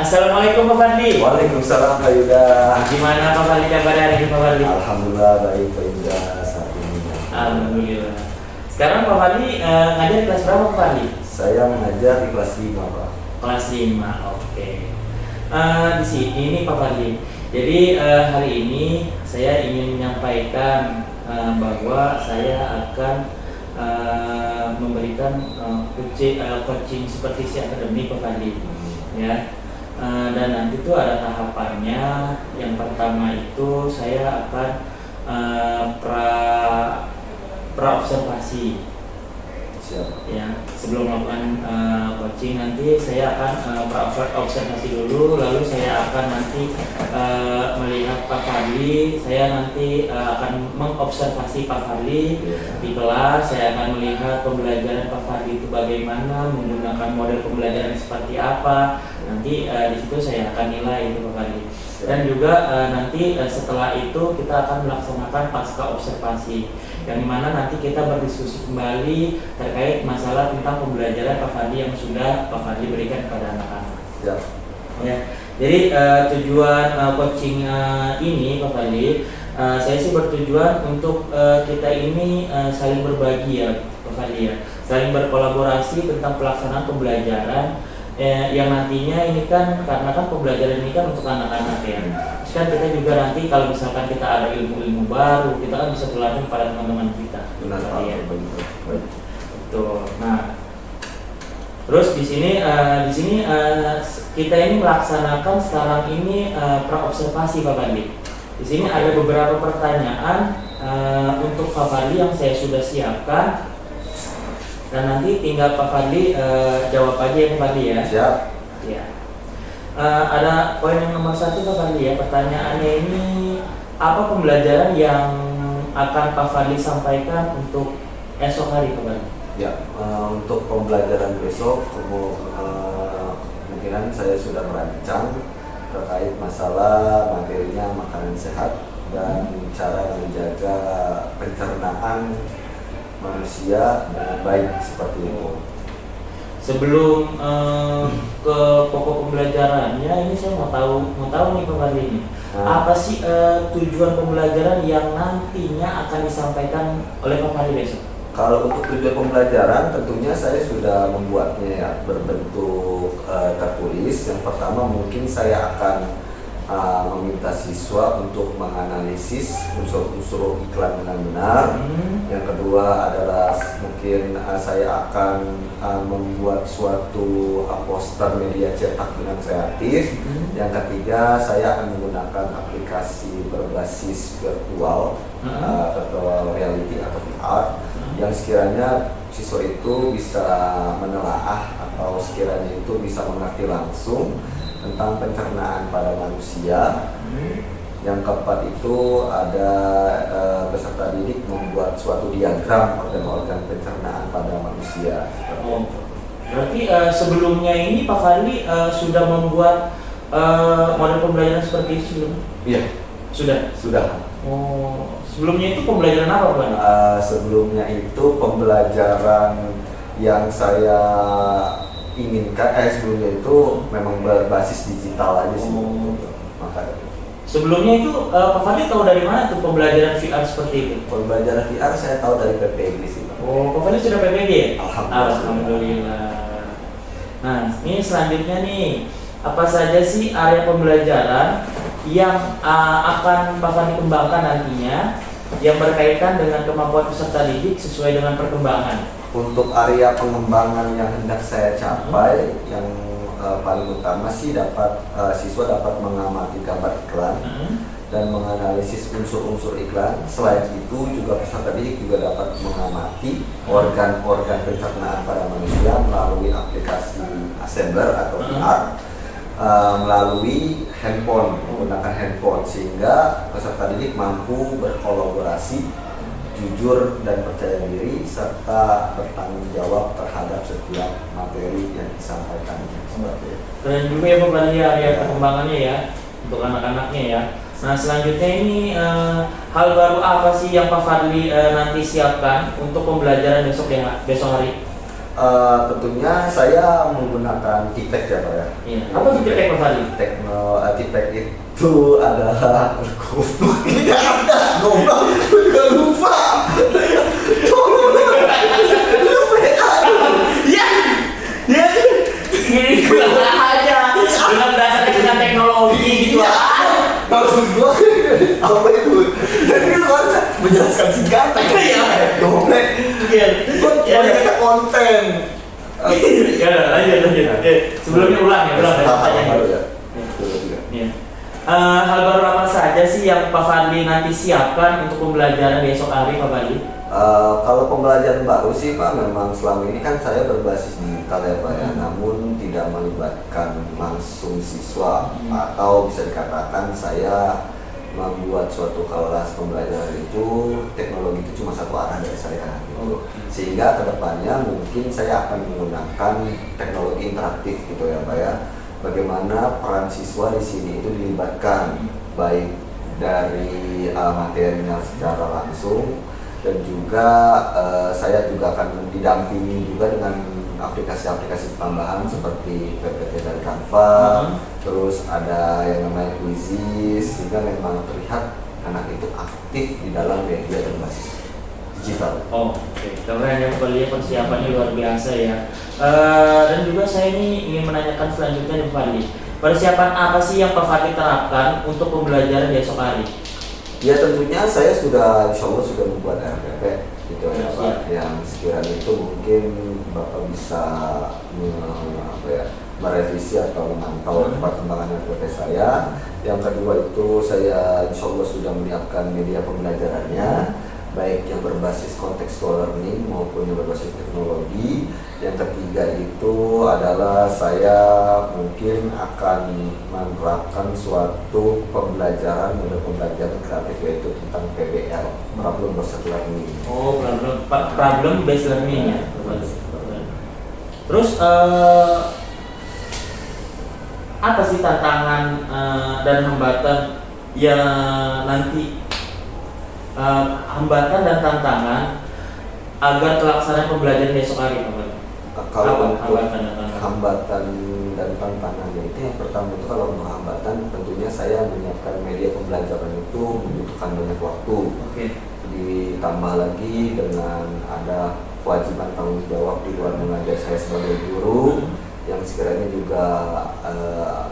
Assalamualaikum Pak Fadli. Waalaikumsalam Pak Yuda. Gimana Pak Fadli kabarnya hari ini Pak Fadli? Alhamdulillah baik Pak Yuda saat ini. Alhamdulillah. Sekarang Pak Fadli ngajar di kelas berapa Pak Fadli? Saya mengajar di kelas 5 Pak. Kelas 5, oke. Di sini nih Pak Fadli. Jadi hari ini saya ingin menyampaikan bahwa saya akan memberikan coaching seperti si akademi Pak Fadli. Ya. Dan nanti tuh ada tahapannya. Yang pertama itu saya akan pra observasi. Siap. Ya, sebelum melakukan coaching nanti saya akan observasi dulu, lalu saya akan nanti melihat Pak Fadli. Saya nanti akan mengobservasi Pak Fadli di kelas. Saya akan melihat pembelajaran Pak Fadli itu bagaimana, menggunakan model pembelajaran seperti apa. Nanti di situ saya akan nilai itu Pak Fadli. Dan juga nanti setelah itu kita akan melaksanakan pasca observasi, yang dimana nanti kita berdiskusi kembali terkait masalah tentang pembelajaran Pak Fadli yang sudah Pak Fadli berikan kepada anak-anak. Ya. Jadi tujuan coaching ini Pak Fadli, saya sih bertujuan untuk kita ini saling berbagi ya Pak Fadli ya, saling berkolaborasi tentang pelaksanaan pembelajaran. Yang nantinya ini kan, karena kan pembelajaran ini kan untuk anak-anak ya. Terus kan kita juga nanti kalau misalkan kita ada ilmu-ilmu baru, kita kan bisa tularkan pada teman-teman kita. Benar ya. Baik. Betul. Nah, terus di sini kita ini melaksanakan sekarang ini pra observasi Pak Fadli. Di sini ada beberapa pertanyaan untuk Pak Fadli yang saya sudah siapkan. Dan nanti tinggal Pak Fadli jawab aja ya Pak Fadli ya. Siap. Ya. Ada poin yang nomor 1 Pak Fadli ya. Pertanyaannya ini, apa pembelajaran yang akan Pak Fadli sampaikan untuk esok hari Pak Fadli? Ya, untuk pembelajaran besok kemungkinan saya sudah merancang terkait masalah materinya makanan sehat dan cara menjaga pencernaan manusia dengan baik seperti itu. Sebelum ke pokok pembelajarannya, ini saya mau tahu nih Pak Fadli ini. Apa sih tujuan pembelajaran yang nantinya akan disampaikan oleh Pak Fadli besok? Kalau untuk tujuan pembelajaran tentunya saya sudah membuatnya ya berbentuk tertulis. Yang pertama mungkin saya akan meminta siswa untuk menganalisis unsur-unsur iklan dengan benar. Yang kedua adalah mungkin saya akan membuat suatu poster media cetak dengan kreatif. Yang ketiga saya akan menggunakan aplikasi berbasis virtual reality atau VR yang sekiranya siswa itu bisa menelaah atau sekiranya itu bisa mengerti langsung tentang pencernaan pada manusia. Yang keempat itu ada peserta didik membuat suatu diagram organ-organ pencernaan pada manusia. Berarti sebelumnya ini Pak Fadli sudah membuat model pembelajaran seperti itu sebelum? Iya. Sudah. Sebelumnya itu pembelajaran apa Pak? Sebelumnya itu pembelajaran yang saya inginkan sebelumnya itu memang berbasis digital aja sih. Makanya. Sebelumnya itu Pak Fadli tahu dari mana tuh pembelajaran VR seperti itu? Pembelajaran VR saya tahu dari PPG sih Pak. Pak Fadli sudah PPG ya? Alhamdulillah. Nah, ini selanjutnya nih, apa saja sih area pembelajaran yang akan Pak Fadli kembangkan nantinya yang berkaitan dengan kemampuan peserta didik sesuai dengan perkembangan? Untuk area pengembangan yang hendak saya capai, yang paling utama sih siswa dapat mengamati gambar iklan dan menganalisis unsur-unsur iklan. Selain itu juga peserta didik juga dapat mengamati organ-organ pencernaan pada manusia melalui aplikasi assembler atau VR, melalui menggunakan handphone, sehingga peserta didik mampu berkolaborasi, jujur dan percaya diri, serta bertanggung jawab terhadap setiap materi yang disampaikannya. Keren juga ya Pak Fadli area perkembangannya ya untuk anak-anaknya ya. Nah selanjutnya ini hal baru apa sih yang Pak Fadli nanti siapkan untuk pembelajaran besok hari? Tentunya saya menggunakan TIPEK ya Pak ya. Iya. Apa itu TIPEK Pak Fadli? TIPEK itu adalah tidak ada goblok, aku juga lupa. Ya, ya, gini gua aja. Dengan dasarnya dengan teknologi gitu. Maksud gua apa itu? Jadi lu harus menjelaskan singkatan. Iya. Goblok. Iya. Gua cuma kita konten. Ya, lanjut. Sebelumnya ulang dari pertanyaan. Ya. Iya. Hal baru apa saja sih yang Pak Fadli nanti siapkan untuk pembelajaran di esok hari, Pak Fadli? Kalau pembelajaran baru sih Pak, memang selama ini kan saya berbasis digital ya Pak ya, namun tidak melibatkan langsung siswa atau bisa dikatakan saya membuat suatu kelas pembelajaran itu teknologi itu cuma satu arah dari saya gitu. Sehingga kedepannya mungkin saya akan menggunakan teknologi interaktif gitu ya Pak ya. Bagaimana peran siswa di sini itu dilibatkan baik dari materinya secara langsung dan juga saya juga akan didampingi juga dengan aplikasi-aplikasi tambahan seperti PPT dari Canva, terus ada yang namanya Quizizz, sehingga memang terlihat anak itu aktif di dalam media berbasis digital. Oke. Keren ya Pak Fadli, persiapannya luar biasa ya. Dan juga saya ini ingin menanyakan selanjutnya nih Pak Fadli, persiapan apa sih yang Pak Fadli terapkan untuk pembelajaran di esok hari? Ya tentunya saya insya Allah sudah membuat RPP gitu ya Pak, yang sekiranya itu mungkin Bapak bisa merevisi atau memantau perkembangan RPP saya. Yang kedua itu saya insya Allah sudah menyiapkan media pembelajarannya, baik yang berbasis contextual learning maupun yang berbasis teknologi. Yang ketiga itu adalah saya mungkin akan menerapkan suatu pembelajaran kreatif yaitu tentang PBL, problem based learning. Problem based learning ya. Terus apa sih tantangan dan hambatan yang nanti hambatan dan tantangan agar pelaksanaan pembelajaran besok hari Pak? Kalau untuk hambatan dan tantangannya itu yang pertama itu kalau untuk hambatan tentunya saya menyiapkan media pembelajaran itu membutuhkan banyak waktu. Ditambah lagi dengan ada kewajiban tanggung jawab di luar mengajar saya sebagai guru yang sekiranya juga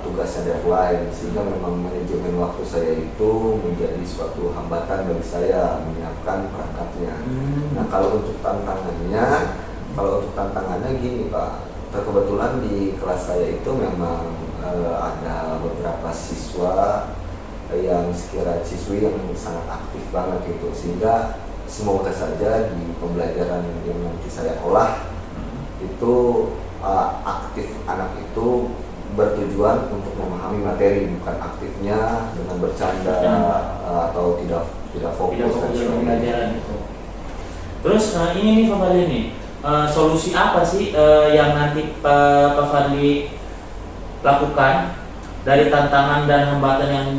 tugasnya deadline, sehingga memang manajemen waktu saya itu menjadi suatu hambatan bagi saya menyiapkan perangkatnya. Nah kalau untuk tantangannya gini Pak, kebetulan di kelas saya itu memang ada beberapa siswa yang siswi yang sangat aktif banget gitu, sehingga semoga saja di pembelajaran yang nanti saya olah itu aktif anak itu bertujuan untuk memahami materi, bukan aktifnya dengan bercanda atau tidak fokus dan sebagainya. Terus ini nih Pak Fadli nih, solusi apa sih yang nanti Pak Fadli lakukan dari tantangan dan hambatan yang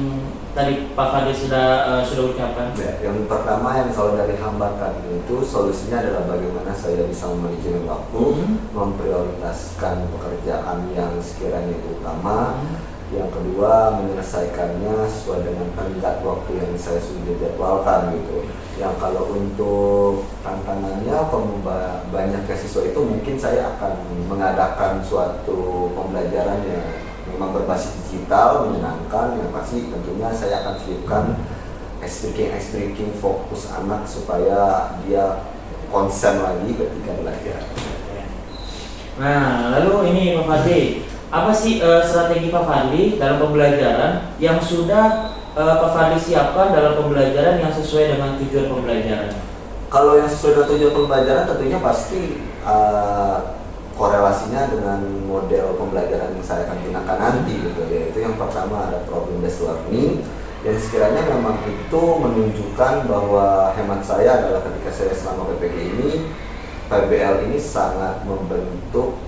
tadi Pak Fadli sudah ucapkan? Ya, yang pertama yang kalau dari hambatan itu solusinya adalah bagaimana saya bisa memanajemen waktu, memprioritaskan pekerjaan yang sekiranya itu utama. Yang kedua menyelesaikannya sesuai dengan tenggat waktu yang saya sudah jadwalkan gitu. Yang kalau untuk tantangannya banyaknya siswa itu mungkin saya akan mengadakan suatu pembelajaran yang memang berbasis digital, menyenangkan, yang pasti tentunya saya akan selipkan extracting fokus anak supaya dia konsen lagi ketika belajar. Nah, lalu ini Pak Fadli, apa sih strategi Pak Fadli dalam pembelajaran yang sudah Pak Fadli siapkan dalam pembelajaran yang sesuai dengan tujuan pembelajaran? Kalau yang sesuai dengan tujuan pembelajaran tentunya pasti korelasinya dengan model pembelajaran yang saya akan gunakan nanti gitu, yaitu yang pertama ada problem based learning yang sekiranya memang itu menunjukkan bahwa hemat saya adalah ketika saya selama PPG ini PBL ini sangat membentuk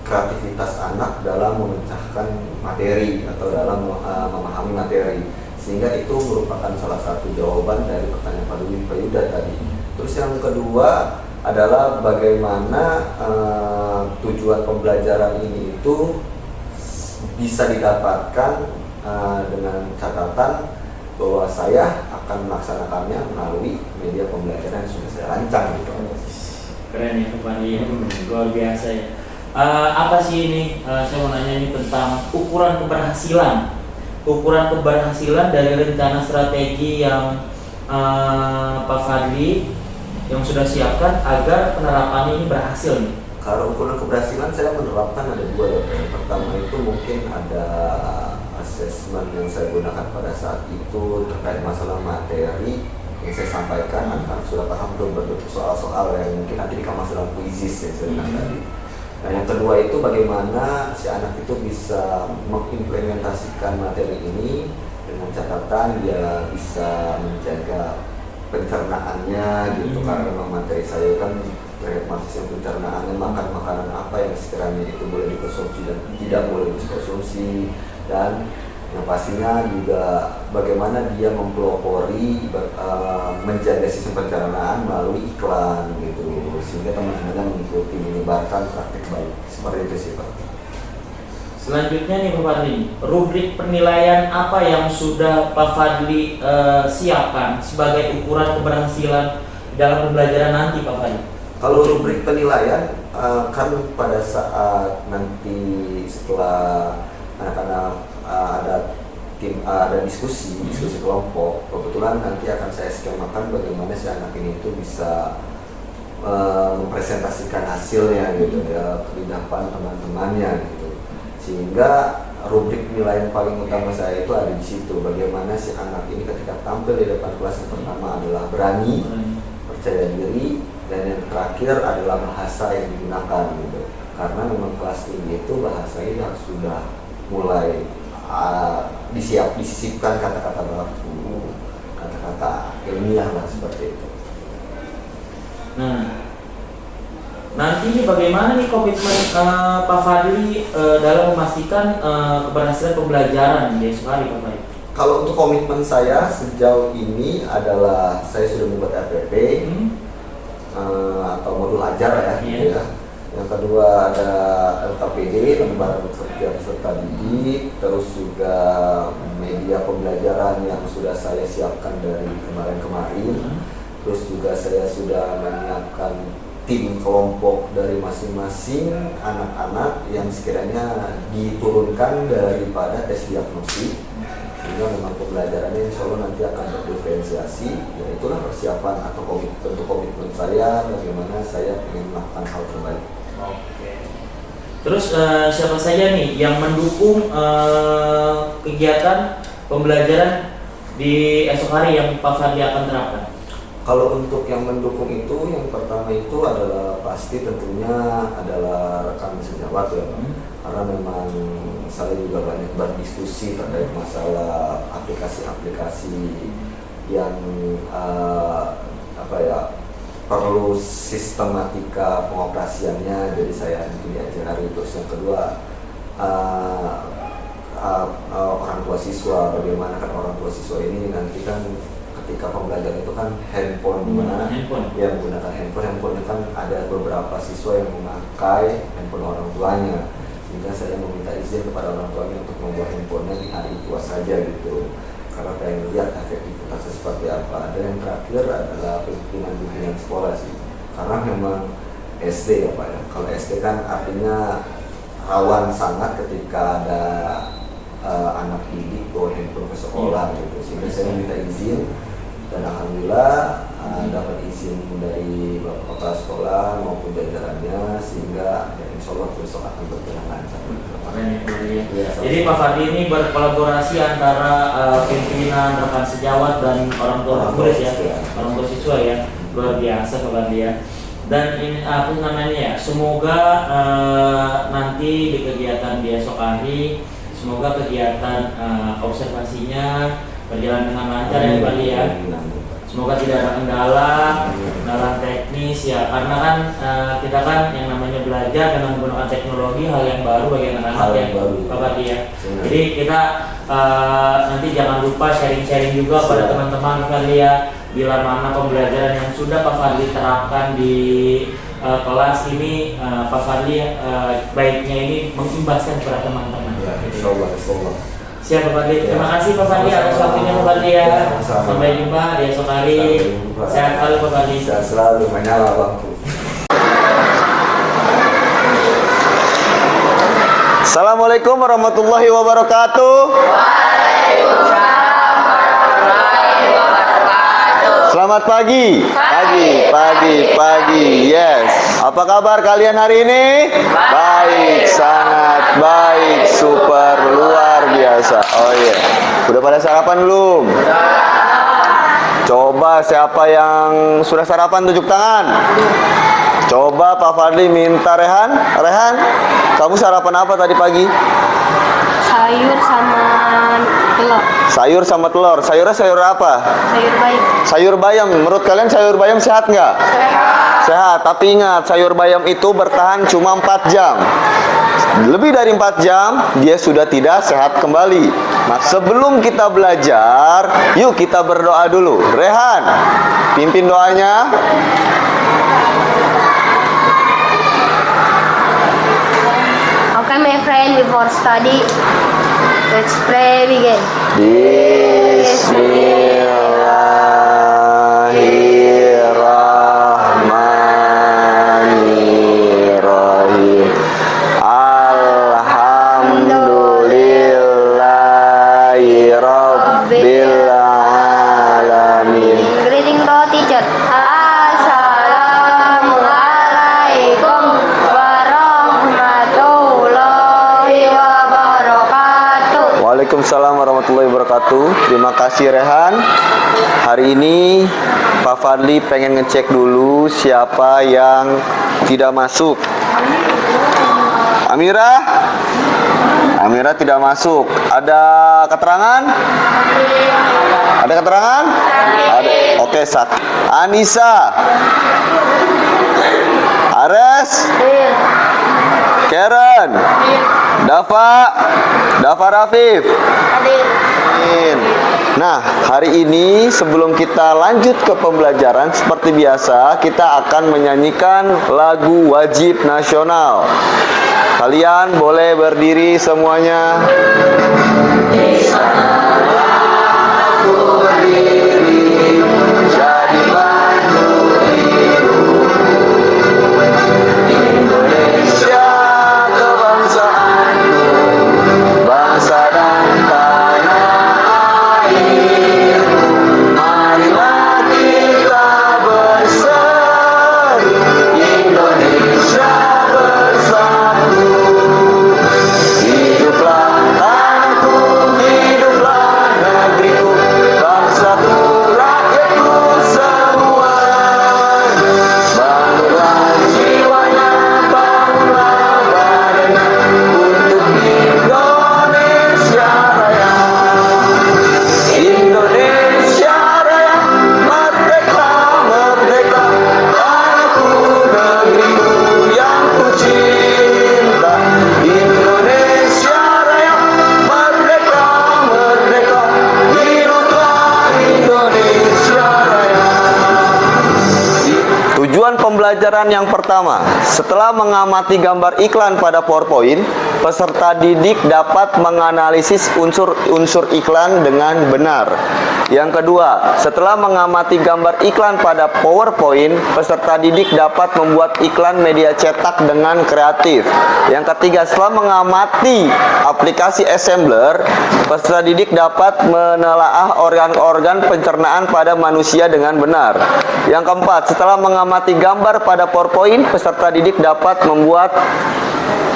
kreativitas anak dalam memecahkan materi atau dalam memahami materi, sehingga itu merupakan salah satu jawaban dari pertanyaan Pak Yuda tadi. Terus yang kedua adalah bagaimana tujuan pembelajaran ini itu bisa didapatkan dengan catatan bahwa saya akan melaksanakannya melalui media pembelajaran yang sudah saya rancang gitu. Keren ya Pak Fadli, luar biasa ya. Apa sih ini? Saya mau nanya ini tentang ukuran keberhasilan. Ukuran keberhasilan dari rencana strategi yang Pak Fadli yang sudah siapkan agar penerapan ini berhasil nih. Kalau ukuran keberhasilan saya menerapkan ada dua ya. Yang pertama itu mungkin ada asesmen yang saya gunakan pada saat itu terkait masalah materi yang saya sampaikan. Anak sudah paham belum berbentuk soal-soal yang mungkin nanti dikemas dalam kuisis yang saya bilang tadi. Nah yang kedua itu bagaimana si anak itu bisa mengimplementasikan materi ini dengan catatan dia bisa menjaga pencernaannya gitu, karena memang materi saya kan terkait masalah pencernaannya, makan makanan apa yang sekiranya itu boleh dikonsumsi dan tidak boleh dikonsumsi, dan yang pastinya juga bagaimana dia mempelopori menjaga sistem pencernaan melalui iklan gitu, sehingga teman-temannya mengikuti menyebarkan praktik baik seperti itu sih Pak. Selanjutnya nih Pak Fadli, rubrik penilaian apa yang sudah Pak Fadli siapkan sebagai ukuran keberhasilan dalam pembelajaran nanti Pak Fadli? Kalau rubrik penilaian kan pada saat nanti setelah anak-anak ada diskusi kelompok, kebetulan nanti akan saya skemakan bagaimana si anak ini itu bisa mempresentasikan hasilnya gitu ya ke depan teman-temannya gitu. Sehingga rubrik nilai yang paling utama saya itu ada di situ, bagaimana si anak ini ketika tampil di depan kelas, yang pertama adalah berani, percaya diri, dan yang terakhir adalah bahasa yang digunakan gitu. Karena memang kelas tinggi itu bahasanya sudah mulai disisipkan kata-kata baku, kata-kata ilmiah lah seperti itu. Nah, nanti ini bagaimana nih komitmen Pak Fadli dalam memastikan keberhasilan pembelajaran di esok hari Pak Fadli? Kalau untuk komitmen saya sejauh ini adalah saya sudah membuat RPP atau modul ajar ya, gitu ya. Yang kedua ada LKPD, lembaran kerja peserta didik, terus juga media pembelajaran yang sudah saya siapkan dari kemarin-kemarin. Terus juga saya sudah menyiapkan tim kelompok dari masing-masing anak-anak yang sekiranya diturunkan daripada tes diagnosis, sehingga memang pembelajarannya insya Allah nanti akan berdiferensiasi. Ya itulah persiapan atau komitmen saya bagaimana saya ingin melakukan hal terbaik. Oke. Terus siapa saja nih yang mendukung kegiatan pembelajaran di esok hari yang Pak Fadli akan terapkan? Kalau untuk yang mendukung itu, yang pertama itu adalah pasti tentunya adalah rekan sejawat ya, karena memang saya juga banyak berdiskusi terkait masalah aplikasi-aplikasi yang perlu sistematika pengoperasiannya, jadi saya mungkin diajari. Terus yang kedua orang tua siswa, bagaimana kan orang tua siswa ini nanti kan ketika pembelajaran itu kan handphone yang menggunakan handphone kan ada beberapa siswa yang memakai handphone orang tuanya, sehingga saya meminta izin kepada orang tuanya untuk membuat handphonenya di hari itu saja gitu, karena pengen lihat efektivitasnya seperti apa. Dan yang terakhir adalah pimpinan sekolah sih, karena memang SD ya Pak ya, kalau SD kan artinya rawan sangat ketika ada anak didik bawa handphone ke sekolah gitu, sehingga saya minta izin. Dan alhamdulillah dapat izin dari Bapak Kepala Sekolah maupun jajarannya, sehingga ya, insya Allah besok akan berjalan lancar. Jadi Pak Fadli ini berkolaborasi antara pimpinan, rekan sejawat, dan orang tua murid ya, orang tua siswa ya, luar biasa Pak Fadli ya. Dan ini apa namanya ya, semoga nanti di kegiatan di esok hari, semoga kegiatan observasinya berjalan dengan lancar ya Pak ya. Semoga tidak ada kendala teknis ya, karena kan kita kan yang namanya belajar dengan menggunakan teknologi hal yang baru bagi anak-anak ya Pak ya. Jadi kita nanti jangan lupa sharing-sharing juga pada teman-teman Pak ya, bila mana pembelajaran yang sudah Pak Fadli terapkan di kelas ini, Pak Fadli baiknya ini mengimbaskan kepada teman-teman. Ya, insyaallah, insyaallah. Siap Pak Fadli. Terima Ya. kasih Pak Fadli atas waktunya Pak Fadli ya. Sama-sama. Sampai jumpa di esok hari. Sampai jumpa. Sehat selalu Pak Fadli. Sehat selalu, menyala lampu. Assalamualaikum warahmatullahi wabarakatuh. Selamat pagi. Pagi. Yes. Apa kabar kalian hari ini? Baik, sangat baik, super luar biasa. Oh iya. Udah pada sarapan belum? Coba siapa yang sudah sarapan tunjuk tangan. Coba Pak Fadli minta Rehan. Rehan, kamu sarapan apa tadi pagi? Sayur sama telur. Sayur sama telur. Sayurnya sayur apa? Sayur bayam. Sayur bayam. Menurut kalian sayur bayam sehat nggak? Sehat. Tapi ingat, sayur bayam itu bertahan cuma 4 jam. Lebih dari 4 jam, dia sudah tidak sehat kembali. Nah, sebelum kita belajar, yuk kita berdoa dulu. Rehan, pimpin doanya. Okay, my friend, before study, let's pray begin. Bismillahirrahmanirrahim. Alhamdulillahi rabbil alamin. Greeting to teacher. Assalamualaikum warahmatullahi wabarakatuh. Waalaikumsalam warahmatullahi wabarakatuh. Terima kasih Rehan. Hari ini Pak Fadli pengen ngecek dulu siapa yang tidak masuk. Amira? Amira tidak masuk. Ada keterangan? Ada keterangan? Ada. Oke, sak. Anissa? Ares? Karen? Dava Rafif? Nah, hari ini sebelum kita lanjut ke pembelajaran, seperti biasa kita akan menyanyikan lagu wajib nasional. Kalian boleh berdiri semuanya. Indonesia kebangsaanku, bangsa dan tanah airku. Marilah kita bersatu, Indonesia bersatu. Hiduplah tanahku, hiduplah negeriku, bangsaku, rakyatku semua. Bangunlah jiwanya, bangunlah badannya untuk Indonesia Raya. Indonesia Raya, merdeka, merdeka, tanahku, negeriku yang ku cinta. Indonesia Raya, merdeka, merdeka, hiduplah Indonesia Raya. Tujuan pembelajaran yang pertama, setelah mengamati gambar iklan pada PowerPoint, peserta didik dapat menganalisis unsur-unsur iklan dengan benar. Yang kedua, setelah mengamati gambar iklan pada PowerPoint, peserta didik dapat membuat iklan media cetak dengan kreatif. Yang ketiga, setelah mengamati aplikasi assembler, peserta didik dapat menelaah organ-organ pencernaan pada manusia dengan benar. Yang keempat, setelah mengamati gambar pada PowerPoint, peserta didik dapat membuat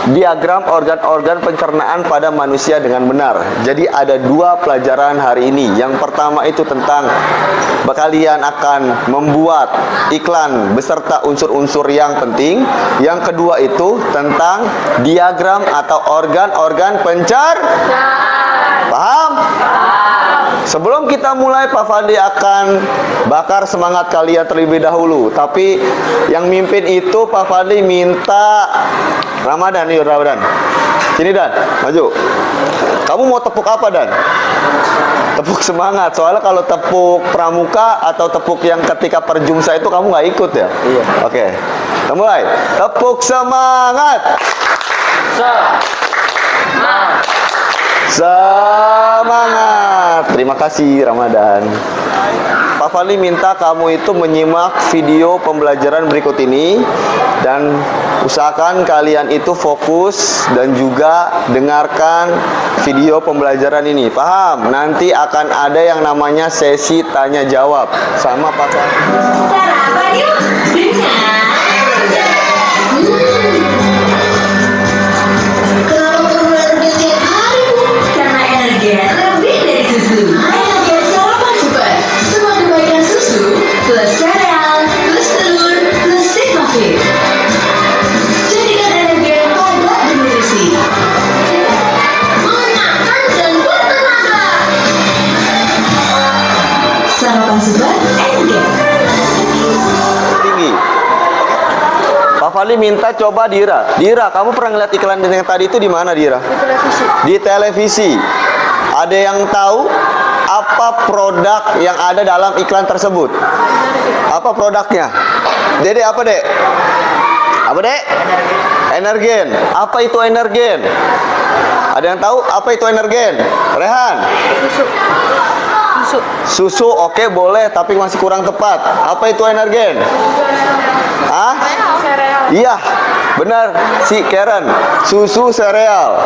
diagram organ-organ pencernaan pada manusia dengan benar. Jadi ada 2 pelajaran hari ini. Yang pertama itu tentang kalian akan membuat iklan beserta unsur-unsur yang penting. Yang kedua itu tentang diagram atau organ-organ pencernaan. Paham? Sebelum kita mulai, Pak Fadli akan bakar semangat kalian terlebih dahulu. Tapi yang mimpin itu Pak Fadli minta Ramadan, yuk Ramadan. Sini Dan, maju. Kamu mau tepuk apa Dan? Tepuk semangat. Soalnya kalau tepuk pramuka atau tepuk yang ketika perjumsa itu kamu nggak ikut ya? Iya. Oke, kita mulai. Tepuk semangat. Semangat. Terima kasih Ramadan. Pak Fadli minta kamu itu menyimak video pembelajaran berikut ini dan usahakan kalian itu fokus dan juga dengarkan video pembelajaran ini. Paham? Nanti akan ada yang namanya sesi tanya jawab sama Pak Fadli. Sarapan yuk dengan kalau perlu energi tiap hari karena energi lebih dari susu. Energi sarapan super, semua kebaikan susu plus sereal plus telur plus Sigma Fit. Jadikan energi padat dan nutrisi, mengenyangkan dan bertenaga. Sarapan super energi. Tinggi. Pak Fadli minta coba Dira. Dira, kamu pernah ngeliat iklan yang tadi itu di mana Dira? Di televisi. Di televisi. Ada yang tahu apa produk yang ada dalam iklan tersebut? Apa produknya? Dede apa Dek? Apa Dek? Energen. Apa itu energen? Ada yang tahu apa itu energen? Rehan? Susu oke boleh tapi masih kurang tepat. Apa itu energen? Hah? Iya, benar si Karen. Susu sereal.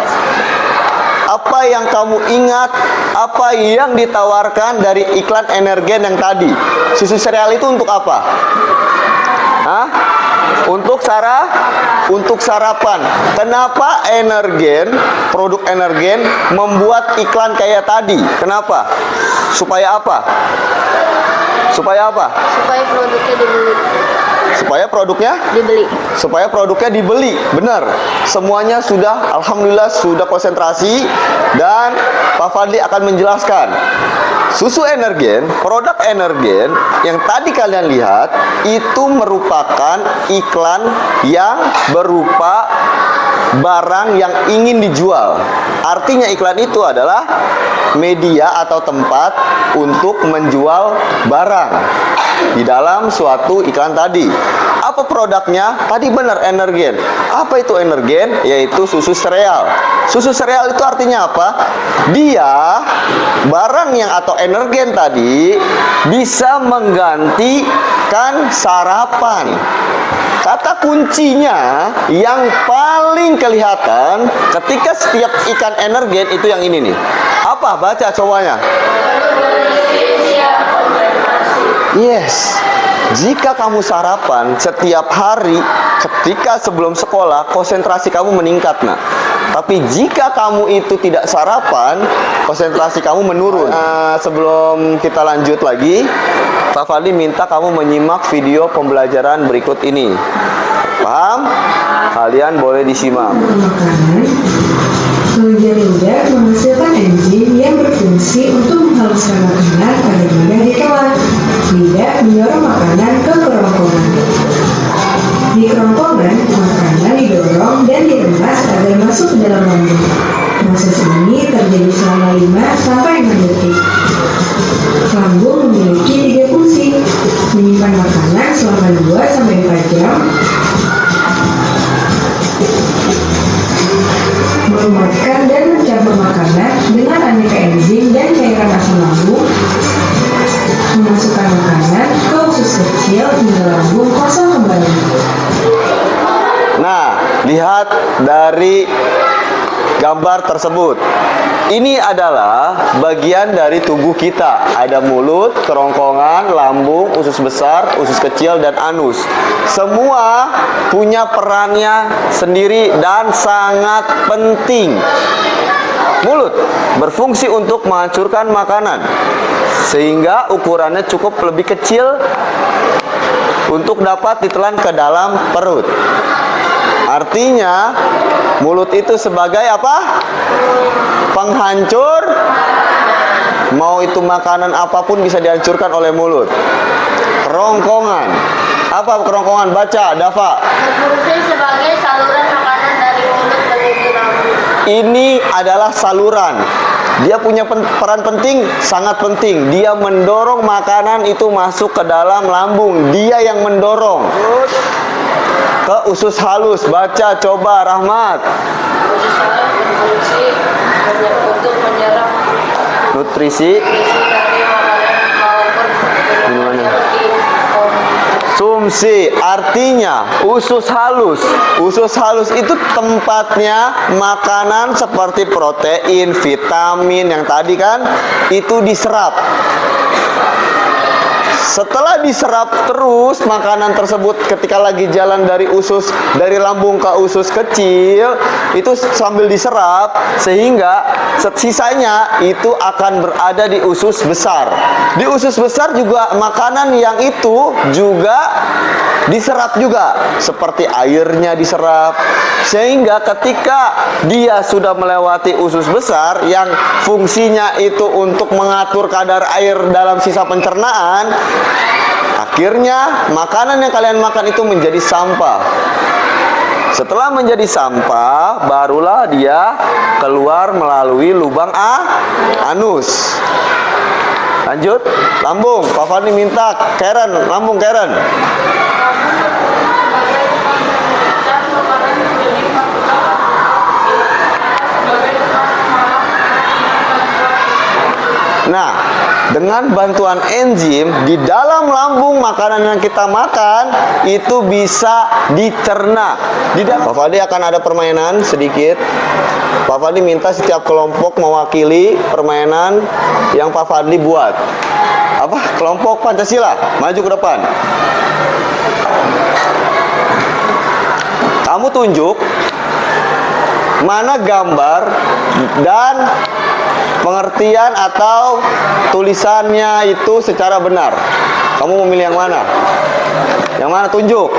Apa yang kamu ingat? Apa yang ditawarkan dari iklan energen yang tadi? Susu sereal itu untuk apa? Hah? Untuk sarapan. Kenapa energen, produk energen membuat iklan kayak tadi? Kenapa? Supaya apa? Supaya apa? Supaya produknya dibeli. Supaya produknya dibeli. Benar. Semuanya sudah, alhamdulillah sudah konsentrasi dan Pak Fadli akan menjelaskan. Susu energen, produk energen yang tadi kalian lihat itu merupakan iklan yang berupa barang yang ingin dijual. Artinya iklan itu adalah media atau tempat untuk menjual barang di dalam suatu iklan tadi. Apa produknya? Tadi benar energen. Apa itu energen? Yaitu susu sereal. Susu sereal itu artinya apa? Dia barang yang atau energen tadi bisa menggantikan sarapan. Kata kuncinya yang paling kelihatan ketika setiap ikan energen itu yang ini nih. Apa? Baca cobanya. Yes. Jika kamu sarapan setiap hari ketika sebelum sekolah, konsentrasi kamu meningkat, nak. Tapi jika kamu itu tidak sarapan, konsentrasi kamu menurun. Sebelum kita lanjut lagi, Pak Fadli minta kamu menyimak video pembelajaran berikut ini. Paham? Kalian boleh disimak. Makanan, kelenjar lidah menghasilkan enzim yang berfungsi untuk menghaluskan makanan pada lidah ditelan. Lidah mendorong makanan ke kerongkongan. Di kerongkongan, makanan didorong dan diremas agar masuk ke dalam lambung. Proses ini terjadi selama 5 sampai 6 detik. Lambung memiliki 3 fungsi: menyimpan makanan selama 2 sampai 4 jam, merumatkan dan mencampur makanan dengan aneka enzim dan cairan asam lambung, memasukkan makanan ke usus kecil hingga lambung kosong kembali. Nah, lihat dari gambar tersebut. Ini adalah bagian dari tubuh kita. Ada mulut, kerongkongan, lambung, usus besar, usus kecil, dan anus. Semua punya perannya sendiri dan sangat penting. Mulut berfungsi untuk menghancurkan makanan, sehingga ukurannya cukup lebih kecil untuk dapat ditelan ke dalam perut. Artinya, mulut itu sebagai apa? Penghancur. Mau itu makanan apapun bisa dihancurkan oleh mulut. Kerongkongan. Apa kerongkongan? Baca, Dava. Berfungsi sebagai saluran makanan dari mulut menuju lambung. ini adalah saluran. Dia punya peran penting, sangat penting. Dia mendorong makanan itu masuk ke dalam lambung. Dia yang mendorong ke usus halus. Baca coba Rahmat. Usus halus berfungsi untuk menyerap Nutrisi dari makanan maupun Gimana? seperti Sumsi, artinya usus halus. Usus halus itu tempatnya makanan seperti protein, vitamin yang tadi kan itu diserap. Setelah diserap terus makanan tersebut ketika lagi jalan dari lambung ke usus kecil itu sambil diserap sehingga sisanya itu akan berada di usus besar. Di usus besar juga makanan yang itu juga diserap juga seperti airnya diserap sehingga ketika dia sudah melewati usus besar yang fungsinya itu untuk mengatur kadar air dalam sisa pencernaan, akhirnya makanan yang kalian makan itu menjadi sampah. Setelah menjadi sampah, barulah dia keluar melalui lubang anus. Lanjut, lambung. Pak Fani minta Karen, lambung Karen. Nah, dengan bantuan enzim di dalam lambung makanan yang kita makan itu bisa dicerna. Pak Fadli akan ada permainan sedikit. Pak Fadli minta setiap kelompok mewakili permainan yang Pak Fadli buat. Apa? Kelompok Pancasila, maju ke depan. Kamu tunjuk mana gambar dan pengertian atau tulisannya itu secara benar. Kamu memilih yang mana? Yang mana? Tunjuk.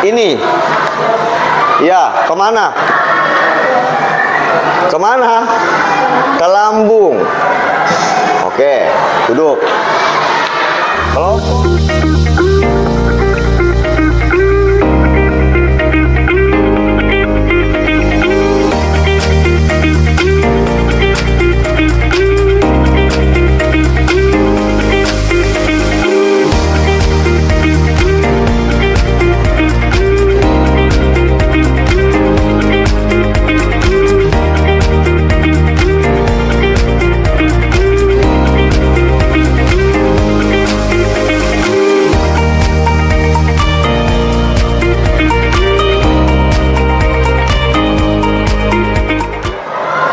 Ini. Ya, kemana? Kemana? Ke lambung. Oke, duduk. Kelompok.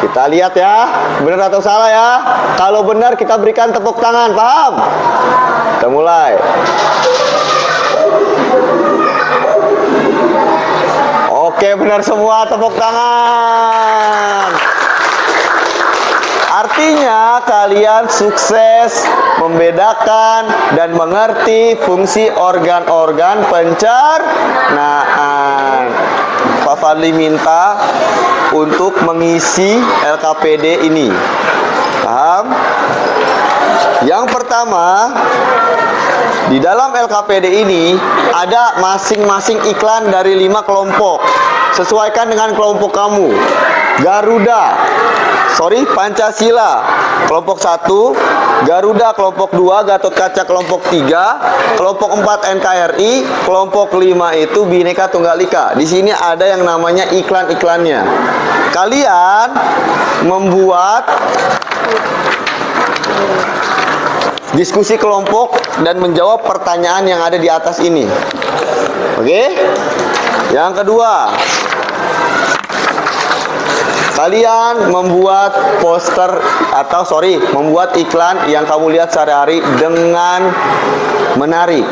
Kita lihat ya, benar atau salah ya. Kalau benar kita berikan tepuk tangan, paham? Kita mulai. Oke, benar semua, tepuk tangan. Artinya kalian sukses membedakan dan mengerti fungsi organ-organ pencernaan. Pak Fadli minta untuk mengisi LKPD ini. Paham? Yang pertama, di dalam LKPD ini ada masing-masing iklan dari 5 kelompok. Sesuaikan dengan kelompok kamu. Pancasila kelompok 1, Garuda kelompok 2, Gatot Kaca kelompok 3, kelompok 4 NKRI, kelompok 5 itu Bhinneka Tunggal Ika. Di sini ada yang namanya iklan-iklannya. Kalian membuat diskusi kelompok dan menjawab pertanyaan yang ada di atas ini. Oke? Yang kedua, kalian membuat membuat iklan yang kamu lihat sehari-hari dengan menarik.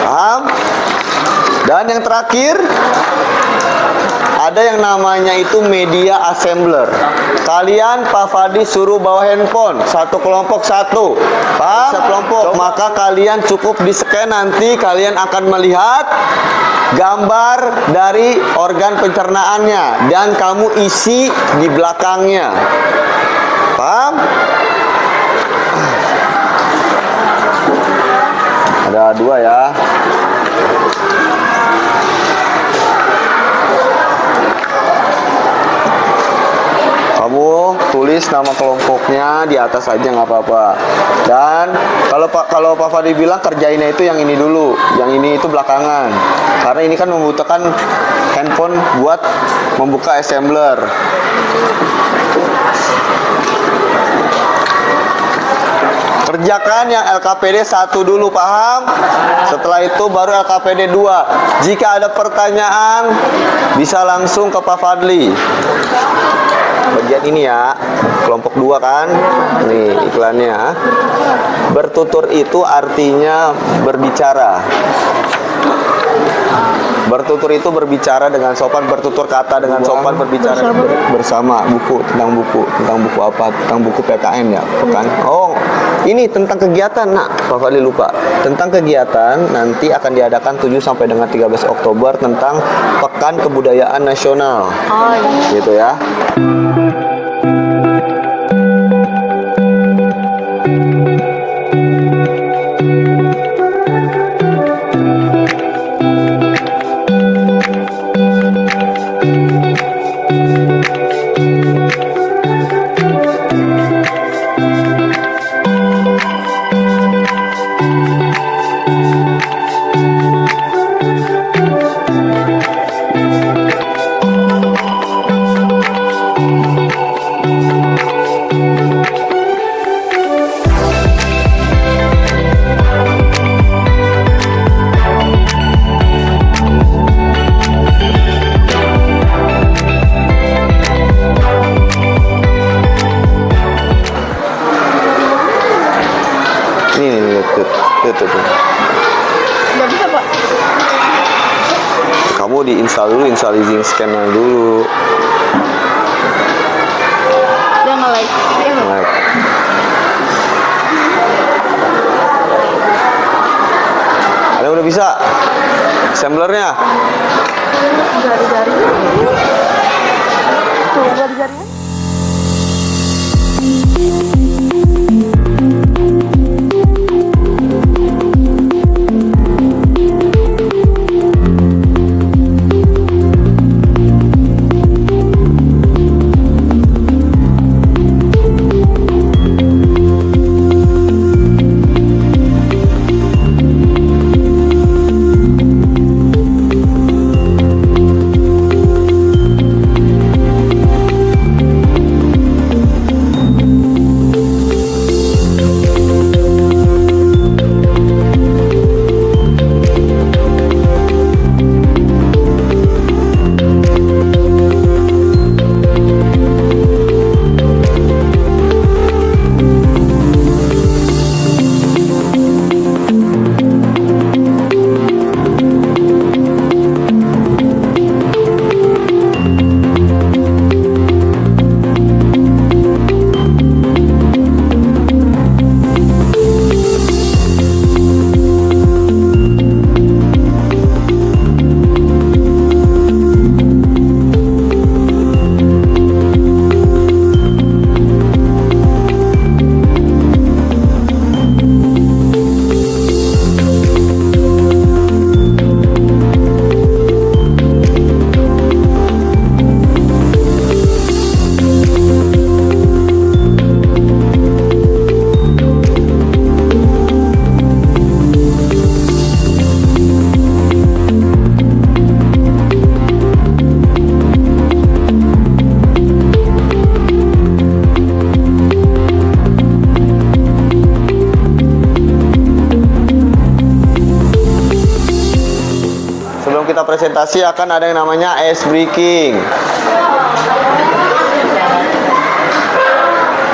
Paham? Dan yang terakhir, ada yang namanya itu media assembler. Kalian Pak Fadi suruh bawa handphone, satu kelompok satu. Paham? Satu kelompok. Maka kalian cukup di-scan, nanti kalian akan melihat gambar dari organ pencernaannya dan kamu isi di belakangnya. Paham? Ada 2 ya. kamu tulis nama kelompoknya di atas aja nggak apa-apa. Dan kalau Pak Fadli bilang kerjainnya itu yang ini dulu, yang ini itu belakangan. Karena ini kan membutuhkan handphone buat membuka assembler. Kerjakan yang LKPD 1 dulu, paham? Setelah itu baru LKPD 2. Jika ada pertanyaan bisa langsung ke Pak Fadli. Bagian ini ya, kelompok 2 kan? Nih iklannya. Bertutur itu artinya berbicara. Bertutur itu berbicara dengan sopan, bertutur kata dengan sopan, berbicara bersama. Buku tentang buku apa? Tentang buku PKN ya, bukan? Oh, ini tentang kegiatan. Nah, Pak Fadli lupa. Tentang kegiatan nanti akan diadakan 7 sampai dengan 13 Oktober tentang Pekan Kebudayaan Nasional. Oh iya. Gitu ya. Tuh. Udah bisa, Pak? Kamu diinstal dulu, install izin scanner dulu. Udah nge-like. Iya, Pak. Nah, ada yang udah bisa assemblernya. Jari-jari. Tuh, jari-jarinya. Sebelum kita presentasi akan ada yang namanya ice breaking.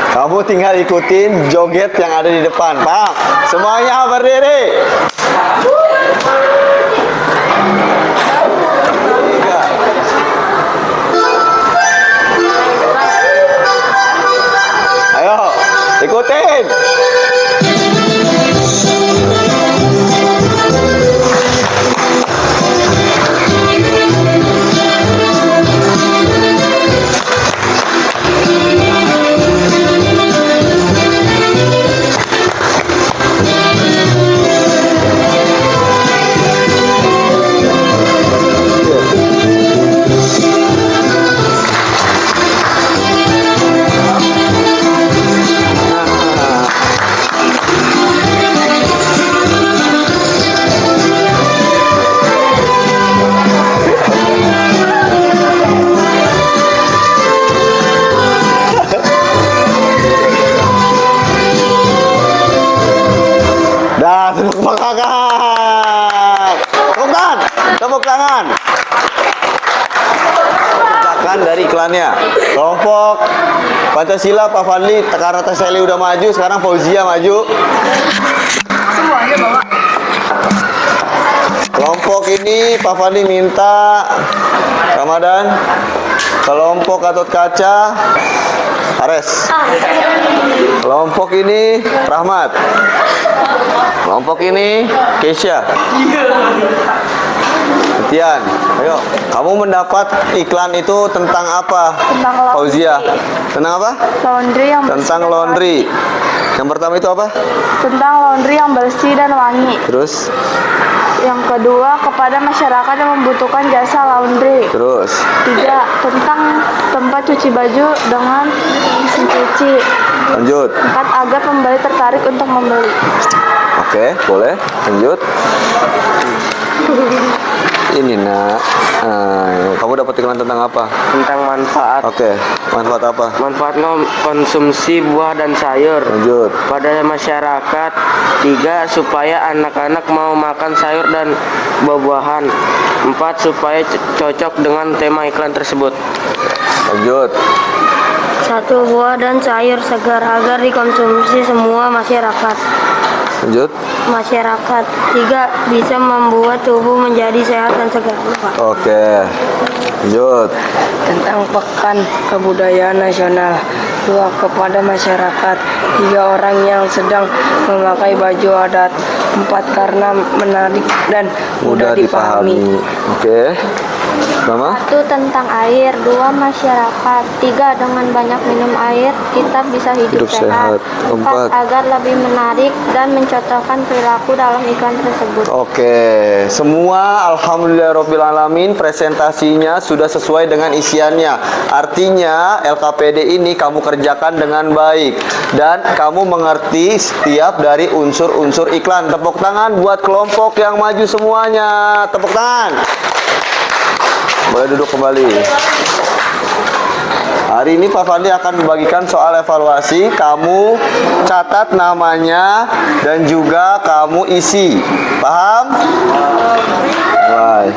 Kamu tinggal ikutin joget yang ada di depan, paham? Semuanya berdiri. Ayo, ikutin. silakan dari iklannya. Kelompok Pancasila Pak Fadli, karena Teh Seli udah maju, sekarang Fauzia maju. Semuanya bawa. Kelompok ini Pak Fadli minta Ramadan. Kelompok Gatot Kaca Ares. Kelompok ini Rahmat. Kelompok ini Keisha. Tian, ayo. Kamu mendapat iklan itu tentang apa? Tentang laundry. Fauzia. Tentang apa? Laundry yang Tentang bersih dan laundry. Yang pertama itu apa? wangi. Tentang laundry yang bersih dan wangi. Terus? Yang kedua, kepada masyarakat yang membutuhkan jasa laundry. Terus? 3, tentang tempat cuci baju dengan mesin cuci. Lanjut. 4, agar pembeli tertarik untuk membeli. Oke, boleh. Lanjut. Ini nak, kamu dapat iklan tentang apa? Tentang manfaat. Oke, manfaat apa? Manfaat konsumsi buah dan sayur Lanjut. pada masyarakat. 3, supaya anak-anak mau makan sayur dan buah-buahan. 4, supaya cocok dengan tema iklan tersebut. Lanjut. 1, buah dan sayur segar agar dikonsumsi semua masyarakat. Lanjut. 3, bisa membuat tubuh menjadi sehat dan segar. Oke. Lanjut. Tentang Pekan Kebudayaan Nasional. 2, kepada masyarakat. 3, orang yang sedang memakai baju adat. 4, karena menarik dan mudah dipahami. Oke. Mama? 1, tentang air. 2, masyarakat. 3, dengan banyak minum air kita bisa hidup sehat. 4, agar lebih menarik dan mencocokkan perilaku dalam iklan tersebut. Oke, semua alhamdulillahirobbilalamin presentasinya sudah sesuai dengan isiannya. Artinya LKPD ini kamu kerjakan dengan baik dan kamu mengerti setiap dari unsur-unsur iklan. Tepuk tangan buat kelompok yang maju semuanya. Tepuk tangan. Boleh duduk kembali. Hari ini Pak Fadli akan membagikan soal evaluasi. Kamu catat namanya dan juga kamu isi. Paham? Mulai.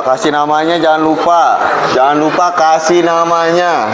Kasih namanya, jangan lupa. Jangan lupa kasih namanya.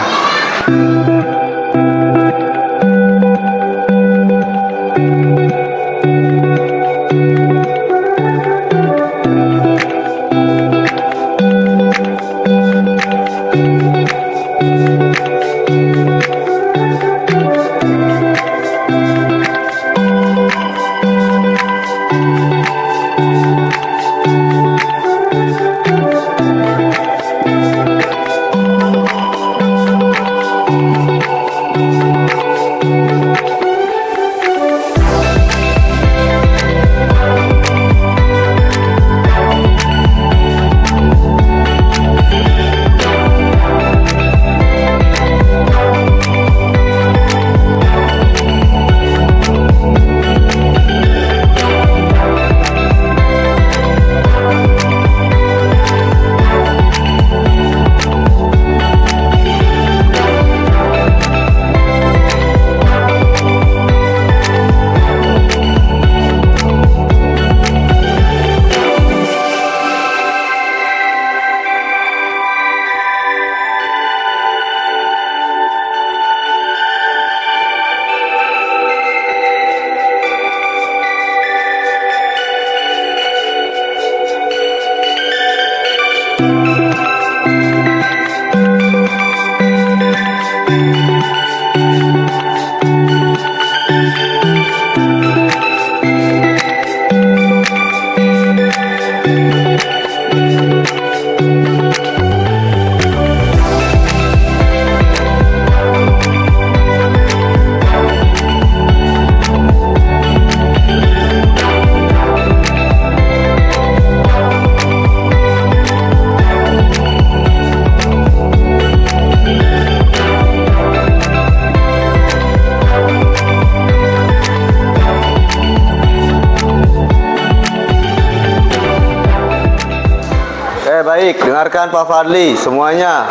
Baik, dengarkan Pak Fadli semuanya.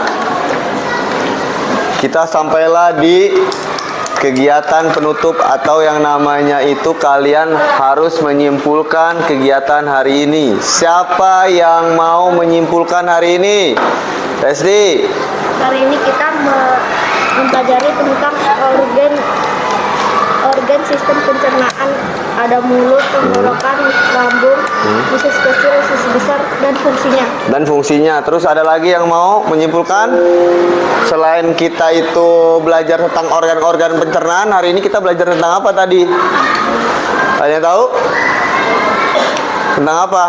Kita sampailah di kegiatan penutup atau yang namanya itu kalian harus menyimpulkan kegiatan hari ini. Siapa yang mau menyimpulkan hari ini? Resti. Hari ini kita mempelajari tentang organ sistem pencernaan, ada mulut, tenggorokan, lambung, usus kecil, usus besar, dan fungsinya. Dan fungsinya. Terus ada lagi yang mau menyimpulkan? Selain kita itu belajar tentang organ-organ pencernaan, hari ini kita belajar tentang apa tadi? Ada yang tahu? Tentang apa?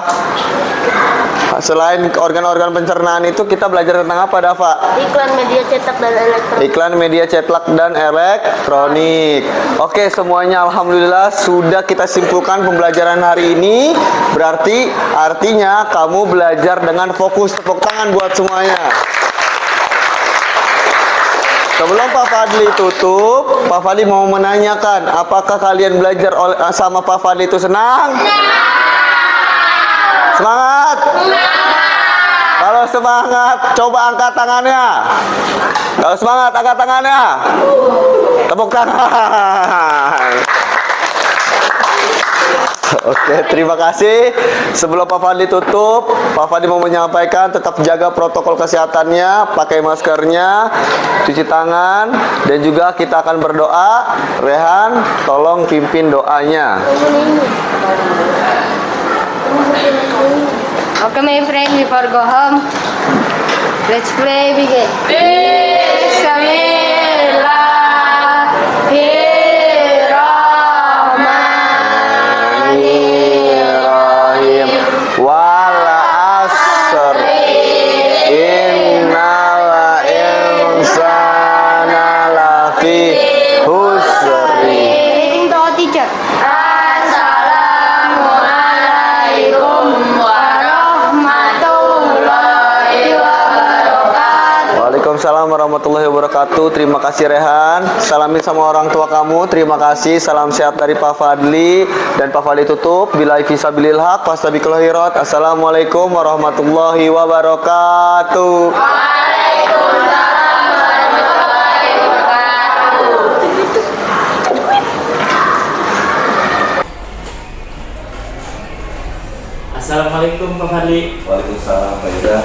Selain organ-organ pencernaan itu kita belajar tentang apa, Dava? Iklan media cetak dan elektronik. Iklan media cetak dan elektronik. Oke, semuanya alhamdulillah sudah kita simpulkan pembelajaran hari ini. Berarti artinya kamu belajar dengan fokus. Tepuk tangan buat semuanya. Sebelum Pak Fadli tutup, Pak Fadli mau menanyakan, apakah kalian belajar sama Pak Fadli itu senang? Semangat? Kalau semangat, coba angkat tangannya. Kalau semangat, angkat tangannya. Tepuk tangan. Oke, terima kasih. Sebelum Pak Fadli tutup, Pak Fadli mau menyampaikan tetap jaga protokol kesehatannya, pakai maskernya, cuci tangan, dan juga kita akan berdoa. Rehan, tolong pimpin doanya. Okay, my friend, before go home, let's pray. Begin. Bismillahirrahmanirrahim. Wal asr. Innal insana lafi khusri. Reading to teacher. Waalaikumsalam warahmatullahi wabarakatuh. Terima kasih Rehan. Salamin sama orang tua kamu. Terima kasih. Salam sehat dari Pak Fadli. Dan Pak Fadli tutup. Billahi fisabilil haq. Fastabiqul khairat. Assalamualaikum warahmatullahi wabarakatuh. Assalamualaikum Pak Fadli. Waalaikumsalam Pak Ida.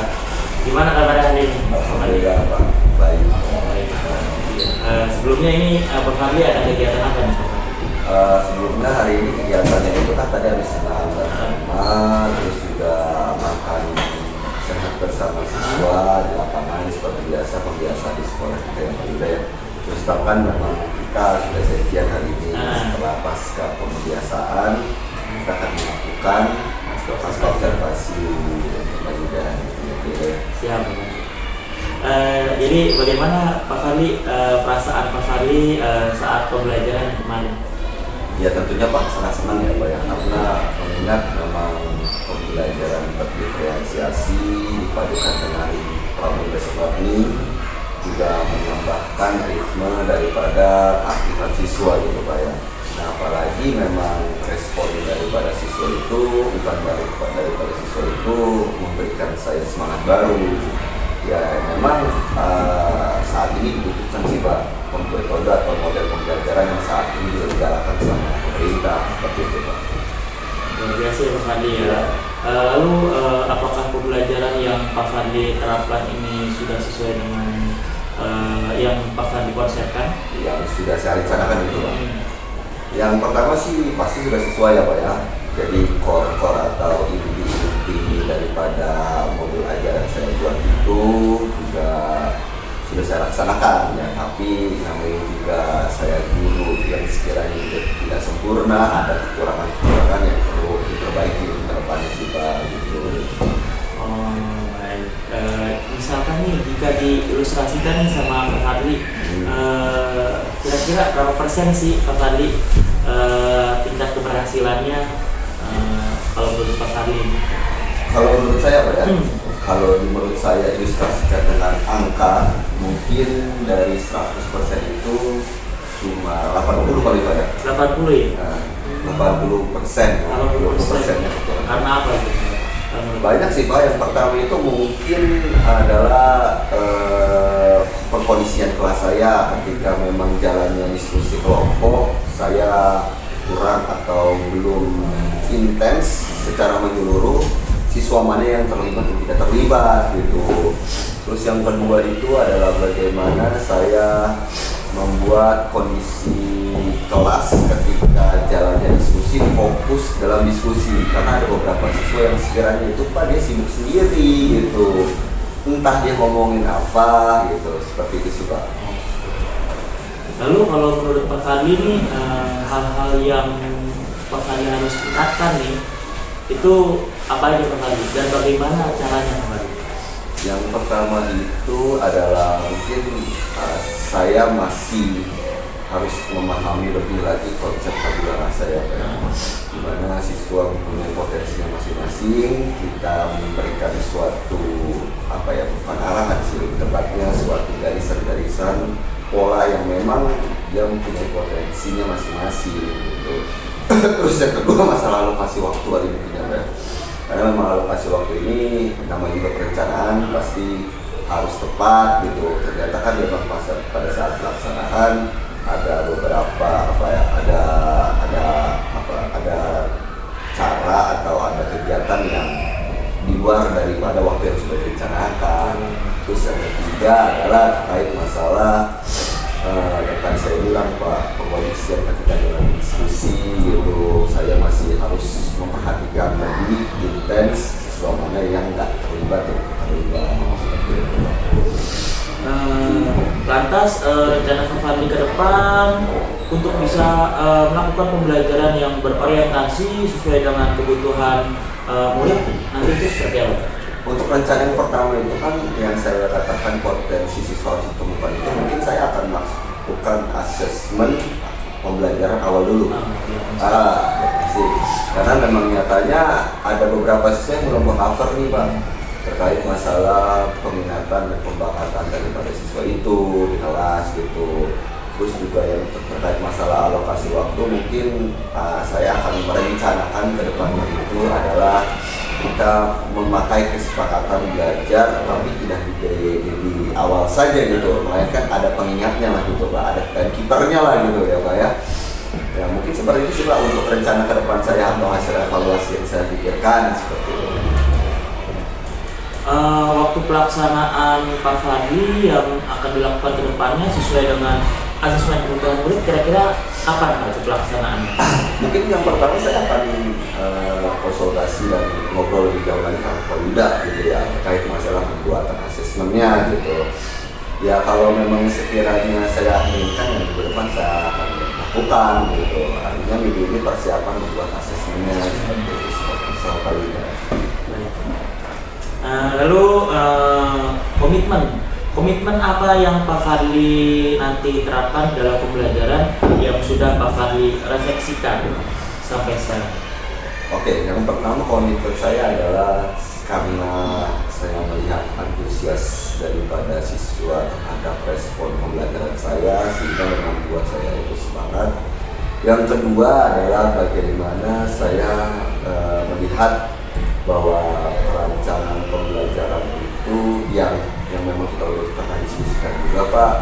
Gimana kabar hari ini? Alhamdulillah Pak. Baik. Sebelumnya ini Pak Fadli ada kegiatan apa nih? Sebelumnya hari ini kegiatannya itu kan tadi habis senam bersama, terus juga makan sehat bersama siswa di lapangan seperti biasa pembiasaan di sekolah kita yang berbeda ya. Terus bahkan memang kita sudah sekian hari ini setelah pasca pembiasaan kita akan melakukan pasca observasi pembelajaran. Siap. Jadi bagaimana Pak Fadli, perasaan Pak Fadli saat pembelajaran kemarin? Ya tentunya Pak sangat senang ya Pak ya, karena mengingat memang pembelajaran berdiferensiasi dipadukan dengan pramuka besok ini juga menambahkan ritme daripada aktivitas siswa gitu Pak ya. Nah apalagi memang respon daripada siswa itu bukan daripada siswa itu memberikan saya semangat baru. Ya memang saat ini dibutuhkan sih Pak metode atau model pembelajaran yang saat ini digalakan sama pemerintah seperti itu Pak. Luar biasa ya Pak Fadli ya. Lalu apakah pembelajaran yang Pak Fadli terapkan ini sudah sesuai dengan yang Pak Fadli konsepkan? Yang sudah saya rencanakan itu Pak. Yang pertama sih pasti sudah sesuai ya Pak ya. Jadi core atau inti daripada modul ajaran saya buat itu juga sudah saya laksanakan ya. Tapi namanya juga saya guru yang sekiranya tidak sempurna, ada kekurangan-kekurangan yang perlu diperbaiki untuk kedepannya sih Pak gitu. Oh baik. Misalkan nih jika diilustrasikan nih sama Pak Fadli, kira-kira berapa persen sih Pak Fadli tingkat keberhasilannya kalau menurut Pak Fadli? Kalau menurut saya Pak ya, kalau menurut saya ilustrasikan dengan angka mungkin dari 100% itu cuma 80 kali Pak ya. 80 ya? Nah, 80%, 20%-nya Karena apa itu? Banyak sih Pak. Yang pertama itu mungkin adalah perkondisian kelas saya ketika memang jalannya diskusi kelompok saya kurang atau belum intens secara menyeluruh, siswa mana yang terlibat dan tidak terlibat gitu. Terus yang kedua itu adalah bagaimana saya membuat kondisi kelas ketika jalannya diskusi fokus dalam diskusi, karena ada beberapa siswa yang sekiranya itu Pak dia sibuk sendiri gitu, entah dia ngomongin apa gitu, seperti itu sih Pak. Lalu kalau menurut Pak Fadli nih, hal-hal yang Pak Fadli harus tingkatkan nih, itu apa aja Pak Fadli dan bagaimana caranya Pak Fadli? Yang pertama itu adalah mungkin saya masih harus memahami lebih lagi konsep tabula rasa ya Pak. Di mana siswa mempunyai potensinya masing-masing, kita memberikan suatu bukan arahan sih, tepatnya suatu garisan-garisan pola yang memang dia mempunyai potensinya masing-masing gitu. Terus yang kedua masalah alokasi waktu hari ini ya, karena memang alokasi waktu ini namanya juga perencanaan pasti harus tepat gitu. Ternyata kan memang pada saat pelaksanaan ada beberapa ada cara atau ada kegiatan yang di luar daripada waktu yang sudah direncanakan. Terus yang ketiga adalah terkait masalah yang tadi saya bilang Pak, pengkondisian ketika dalam diskusi gitu, saya masih harus memperhatikan lebih intens siswa mana yang nggak terlibat atau terlibat. Lantas rencana Pak Fadli ke depan untuk bisa melakukan pembelajaran yang berorientasi sesuai dengan kebutuhan murid nanti itu seperti apa? Untuk rencana yang pertama itu kan yang saya katakan potensi siswa harus ditemukan itu, mungkin saya akan melakukan asesmen pembelajaran awal dulu. Karena memang nyatanya ada beberapa siswa yang belum cover nih Pak, terkait masalah peminatan dan pembakatan daripada siswa itu di kelas gitu. Terus juga yang terkait masalah alokasi waktu, mungkin saya akan merencanakan ke depannya itu adalah kita memakai kesepakatan belajar tapi tidak di awal saja gitu, melainkan ada pengingatnya lah gitu Pak, ada timekeepernya lah gitu ya Pak ya. Ya mungkin seperti itu sih Pak untuk rencana ke depan saya atau hasil evaluasi yang saya pikirkan seperti itu. Waktu pelaksanaan Pak Fadli yang akan dilakukan ke depannya sesuai dengan asesmen kebutuhan murid, kira-kira kapan Pak itu pelaksanaannya? Mungkin yang pertama saya akan konsultasi dan ngobrol lebih jauh lagi sama Pak Yuda gitu ya, terkait masalah pembuatan asesmennya gitu. Ya kalau memang sekiranya saya inginkan yang ke depan saya akan lakukan gitu. Artinya minggu ini persiapan membuat asesmennya seperti itu sama Pak Yuda. Lalu komitmen apa yang Pak Fadli nanti terapkan dalam pembelajaran yang sudah Pak Fadli refleksikan sampai sekarang? Oke, yang pertama komitmen saya adalah karena saya melihat antusias daripada siswa terhadap respon pembelajaran saya sehingga membuat saya itu semangat. Yang kedua adalah bagaimana saya melihat bahwa perencanaan pembelajaran itu yang memang kita udah pernah diskusikan juga Pak,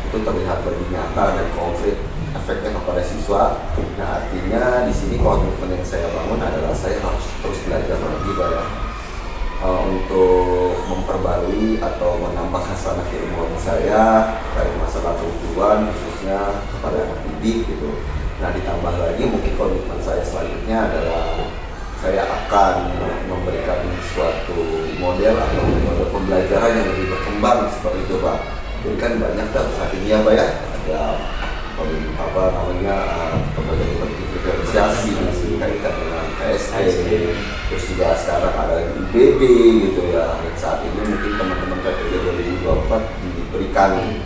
itu terlihat lebih nyata dan konkret efeknya kepada siswa. Nah artinya di sini komitmen yang saya bangun adalah saya harus terus belajar lagi Pak ya, untuk memperbarui atau menambah hasanah keilmuan saya dari masalah tujuan khususnya kepada anak didik gitu. Nah ditambah lagi mungkin komitmen saya selanjutnya adalah saya akan memberikan suatu model atau model pembelajaran yang lebih berkembang seperti itu Pak. Jadi kan banyak saat ini ya Pak ya, ada pembelajaran berdifferensiasi dikaitkan dengan KST, terus juga sekarang ada IBB gitu ya. Saat ini mungkin teman-teman KTD 2024 diberikan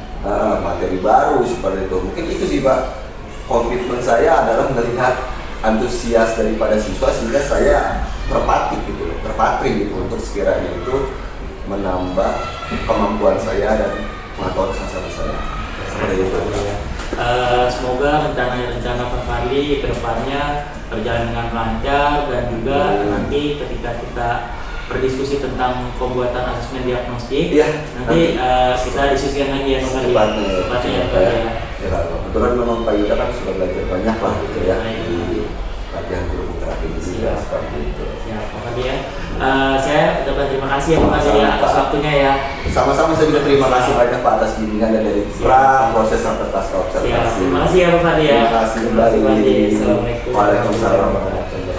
materi baru seperti itu. Mungkin itu sih Pak, komitmen saya adalah melihat antusias daripada siswa sehingga saya terpatri gitu untuk sekiranya itu menambah kemampuan saya dan pengetahuan sasaran saya seperti itu. semoga rencana Pak Fadli ke depannya berjalan dengan lancar, dan juga nanti ketika kita berdiskusi tentang pembuatan asesmen diagnostik, nanti kita diskusikan lagi ya Pak Fadli. Cepatnya ya Pak ya. Kebetulan memang Pak Yuda kan sudah belajar banyak lah gitu ya di latihan guru terapi juga seperti itu. Ya Pak Fadli ya. Saya ucapkan terima kasih ya Pak Fadli ya atas waktunya ya. Sama-sama, saya juga terima kasih banyak Pak atas bimbingan dan dari proses sampai pasca observasi. Terima kasih ya Pak Fadli ya. Terima kasih kembali. Assalamualaikum. Waalaikumsalam warahmatullahi wabarakatuh.